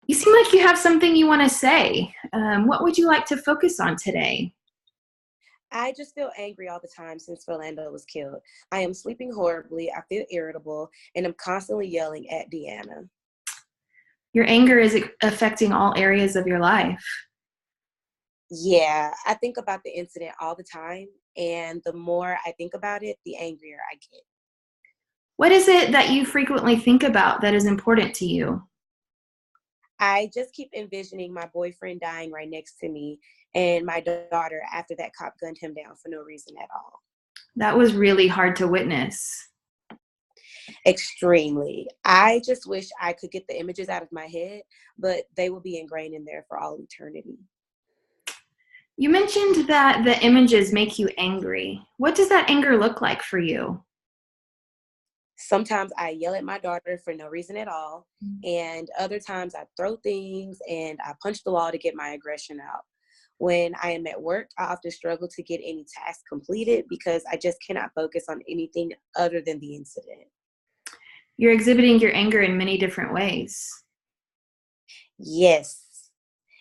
You seem like you have something you want to say. What would you like to focus on today? I just feel angry all the time since Philando was killed. I am sleeping horribly, I feel irritable, and I'm constantly yelling at Deanna. Your anger is affecting all areas of your life. Yeah, I think about the incident all the time, and the more I think about it, the angrier I get. What is it that you frequently think about that is important to you? I just keep envisioning my boyfriend dying right next to me and my daughter after that cop gunned him down for no reason at all. That was really hard to witness. Extremely. I just wish I could get the images out of my head, but they will be ingrained in there for all eternity. You mentioned that the images make you angry. What does that anger look like for you? Sometimes I yell at my daughter for no reason at all, and other times I throw things and I punch the wall to get my aggression out. When I am at work, I often struggle to get any task completed because I just cannot focus on anything other than the incident. You're exhibiting your anger in many different ways. Yes,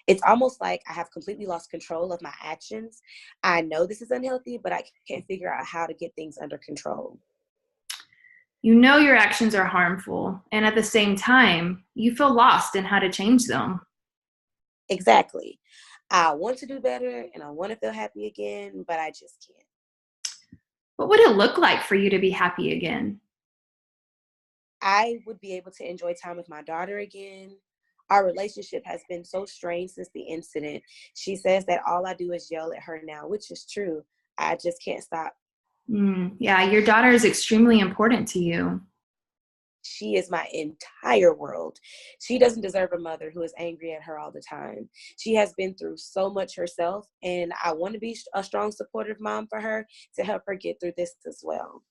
it's almost like I have completely lost control of my actions. I know this is unhealthy, but I can't figure out how to get things under control. You know your actions are harmful, and at the same time, you feel lost in how to change them. Exactly. I want to do better and I want to feel happy again, but I just can't. What would it look like for you to be happy again? I would be able to enjoy time with my daughter again. Our relationship has been so strained since the incident. She says that all I do is yell at her now, which is true. I just can't stop. Yeah, your daughter is extremely important to you. She is my entire world. She doesn't deserve a mother who is angry at her all the time. She has been through so much herself, and I want to be a strong, supportive mom for her to help her get through this as well.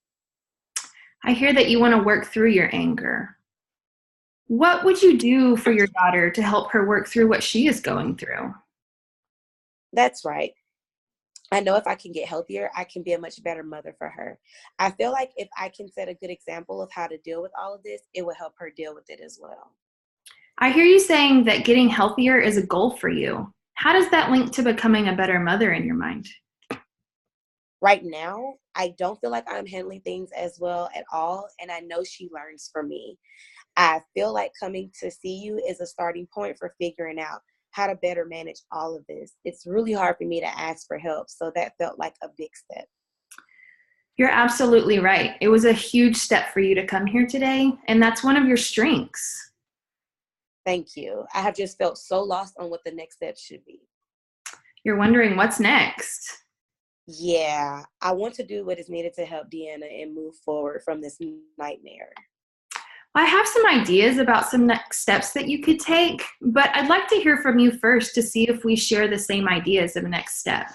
I hear that you want to work through your anger. What would you do for your daughter to help her work through what she is going through? That's right. I know if I can get healthier, I can be a much better mother for her. I feel like if I can set a good example of how to deal with all of this, it will help her deal with it as well. I hear you saying that getting healthier is a goal for you. How does that link to becoming a better mother in your mind? Right now, I don't feel like I'm handling things as well at all, and I know she learns from me. I feel like coming to see you is a starting point for figuring out how to better manage all of this. It's really hard for me to ask for help, so that felt like a big step. You're absolutely right. It was a huge step for you to come here today, and that's one of your strengths. Thank you. I have just felt so lost on what the next step should be. You're wondering what's next. Yeah, I want to do what is needed to help Deanna and move forward from this nightmare. I have some ideas about some next steps that you could take, but I'd like to hear from you first to see if we share the same ideas of a next step.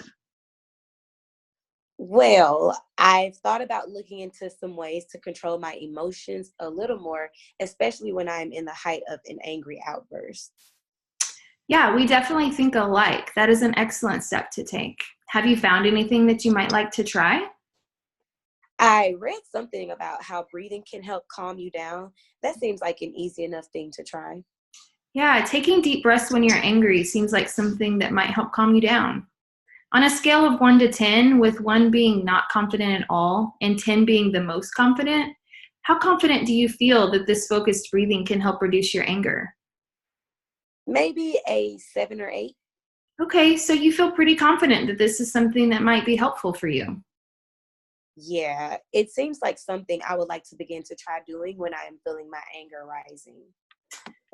Well, I've thought about looking into some ways to control my emotions a little more, especially when I'm in the height of an angry outburst. Yeah, we definitely think alike. That is an excellent step to take. Have you found anything that you might like to try? I read something about how breathing can help calm you down. That seems like an easy enough thing to try. Yeah, taking deep breaths when you're angry seems like something that might help calm you down. On a scale of 1 to 10, with 1 being not confident at all and 10 being the most confident, how confident do you feel that this focused breathing can help reduce your anger? Maybe a 7 or 8. Okay, so you feel pretty confident that this is something that might be helpful for you. Yeah, it seems like something I would like to begin to try doing when I am feeling my anger rising.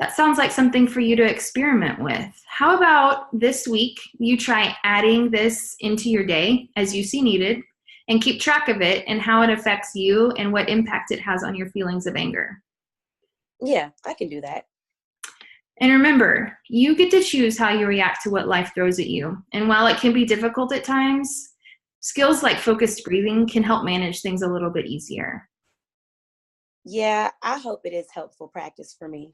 That sounds like something for you to experiment with. How about this week you try adding this into your day as you see needed and keep track of it and how it affects you and what impact it has on your feelings of anger? Yeah, I can do that. And remember, you get to choose how you react to what life throws at you. And while it can be difficult at times, skills like focused breathing can help manage things a little bit easier. Yeah, I hope it is helpful practice for me.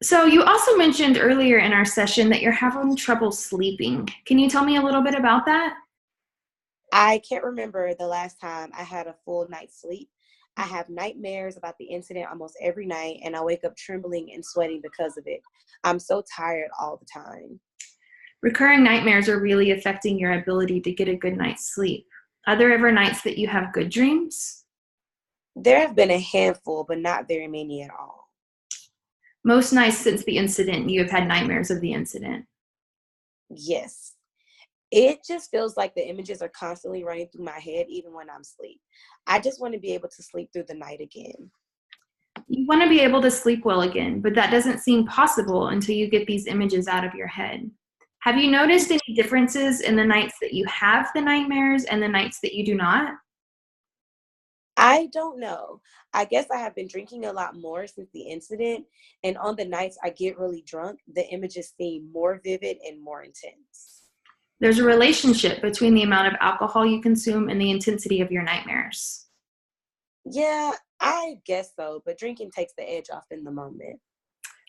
So you also mentioned earlier in our session that you're having trouble sleeping. Can you tell me a little bit about that? I can't remember the last time I had a full night's sleep. I have nightmares about the incident almost every night, and I wake up trembling and sweating because of it. I'm so tired all the time. Recurring nightmares are really affecting your ability to get a good night's sleep. Are there ever nights that you have good dreams? There have been a handful, but not very many at all. Most nights since the incident, you have had nightmares of the incident. Yes. It just feels like the images are constantly running through my head, even when I'm asleep. I just want to be able to sleep through the night again. You want to be able to sleep well again, but that doesn't seem possible until you get these images out of your head. Have you noticed any differences in the nights that you have the nightmares and the nights that you do not? I don't know. I guess I have been drinking a lot more since the incident, and on the nights I get really drunk, the images seem more vivid and more intense. There's a relationship between the amount of alcohol you consume and the intensity of your nightmares. Yeah, I guess so, but drinking takes the edge off in the moment.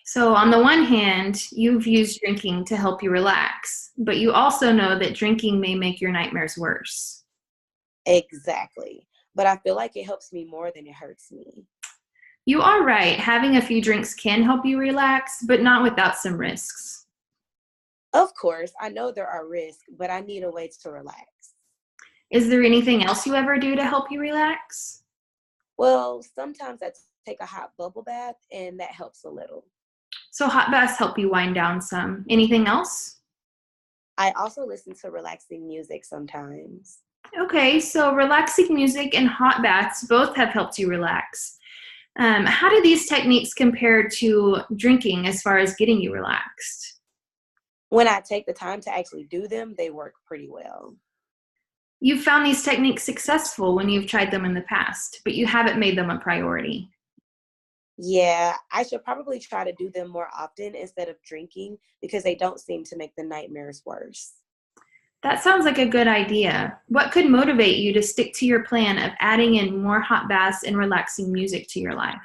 So, on the one hand, you've used drinking to help you relax, but you also know that drinking may make your nightmares worse. Exactly. But I feel like it helps me more than it hurts me. You are right, having a few drinks can help you relax, but not without some risks. Of course, I know there are risks, but I need a way to relax. Is there anything else you ever do to help you relax? Well, sometimes I take a hot bubble bath, and that helps a little. So, hot baths help you wind down some. Anything else? I also listen to relaxing music sometimes. Okay, so relaxing music and hot baths both have helped you relax. How do these techniques compare to drinking as far as getting you relaxed? When I take the time to actually do them, they work pretty well. You've found these techniques successful when you've tried them in the past, but you haven't made them a priority. Yeah, I should probably try to do them more often instead of drinking because they don't seem to make the nightmares worse. That sounds like a good idea. What could motivate you to stick to your plan of adding in more hot baths and relaxing music to your life?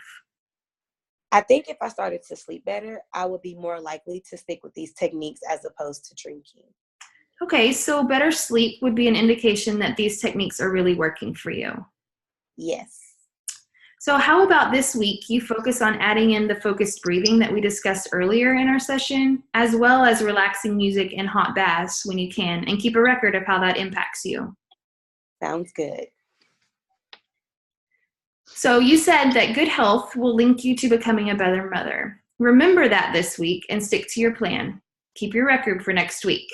I think if I started to sleep better, I would be more likely to stick with these techniques as opposed to drinking. Okay, so better sleep would be an indication that these techniques are really working for you. Yes. So, how about this week you focus on adding in the focused breathing that we discussed earlier in our session, as well as relaxing music and hot baths when you can, and keep a record of how that impacts you? Sounds good. So, you said that good health will link you to becoming a better mother. Remember that this week and stick to your plan. Keep your record for next week.